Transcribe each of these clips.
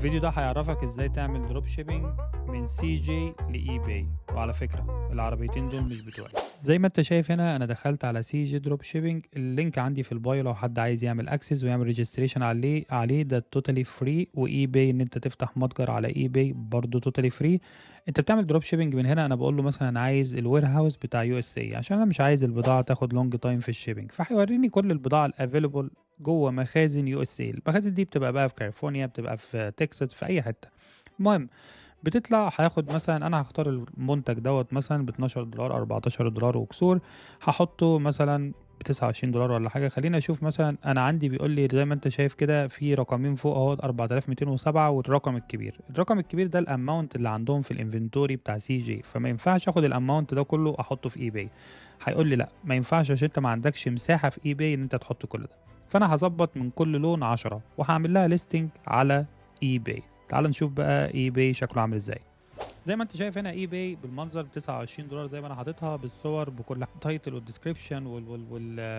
الفيديو ده هيعرفك ازاي تعمل دروب شيبينج من سي جي لاي باي. وعلى فكره العربيتين دول مش بتوعي. زي ما انت شايف هنا انا دخلت على سي جي دروب شيبينج، اللينك عندي في البايو لو حد عايز يعمل اكسس ويعمل ريجستريشن عليه ده توتالي فري. واي باي ان انت تفتح متجر على اي باي برضه توتالي فري. انت بتعمل دروب شيبينج من هنا. انا بقول له مثلا عايز الوير هاوس بتاع يو اس اي عشان انا مش عايز البضاعه تاخد لونج تايم في الشيبينج، فهيوريني كل البضاعه الافيلبل جوه مخازن يو اس اي. المخازن دي بتبقى بقى في كاليفورنيا، بتبقى في تكساس، في اي حته. المهم بتطلع هياخد مثلا، انا هختار المنتج دوت مثلا ب 12 دولار 14 دولار وكسور، هحطه مثلا ب 29 دولار ولا حاجه. خلينا اشوف مثلا انا عندي بيقول لي زي ما انت شايف كده في رقمين فوق اهو 4207 والرقم الكبير. الرقم الكبير ده الاماونت اللي عندهم في الانفنتوري بتاع سي جي، فما ينفعش اخد الاماونت ده كله احطه في اي باي. هيقول لي لا ما ينفعش عشان انت ما عندكش مساحه في اي باي ان انت تحط كل ده. فانا هظبط من كل لون 10 وهعمل لها ليستنج على اي باي. تعال نشوف بقى اي باي شكله عامل ازاي. زي ما انت شايف هنا اي باي بالمنظر ب 29 دولار زي ما انا حاططها بالصور بكل تايتل والديسكريبشن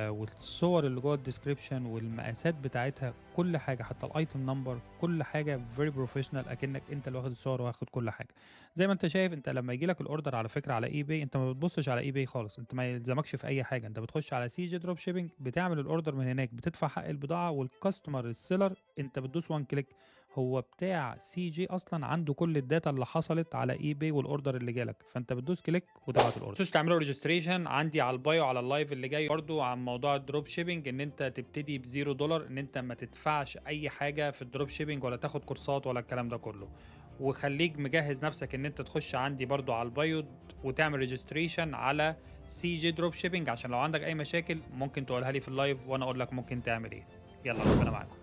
والصور اللي جوه الديسكريبشن والمقاسات بتاعتها، كل حاجه حتى الايتم نمبر، كل حاجه فيري بروفيشنال اكنك انت اللي واخد الصور واخد كل حاجه. زي ما انت شايف انت لما يجي لك الاوردر على فكره على اي باي انت ما بتبصش على اي باي خالص، انت ما يلزمكش في اي حاجه، انت بتخش على سي جي دروب شيبينج بتعمل الاوردر من هناك، بتدفع حق البضاعه والكاستمر السيلر انت بتدوس وان كليك. هو بتاع سي جي اصلا عنده كل الداتا اللي حصلت على اي باي والاوردر اللي جالك، فانت بتدوس كليك وتبعت الاوردر. مش تعملوا ريجستريشن عندي على البايو على اللايف اللي جاي برضو عن موضوع الدروب شيبينج، ان انت تبتدي بزيرو دولار، ان انت ما تدفعش اي حاجه في الدروب شيبينج ولا تاخد كورسات ولا الكلام ده كله. وخليك مجهز نفسك ان انت تخش عندي برضو على البايو وتعمل ريجستريشن على سي جي دروب شيبينج عشان لو عندك اي مشاكل ممكن تقولها لي في اللايف وانا اقول لك ممكن تعمل ايه. يلا ربنا معاكم.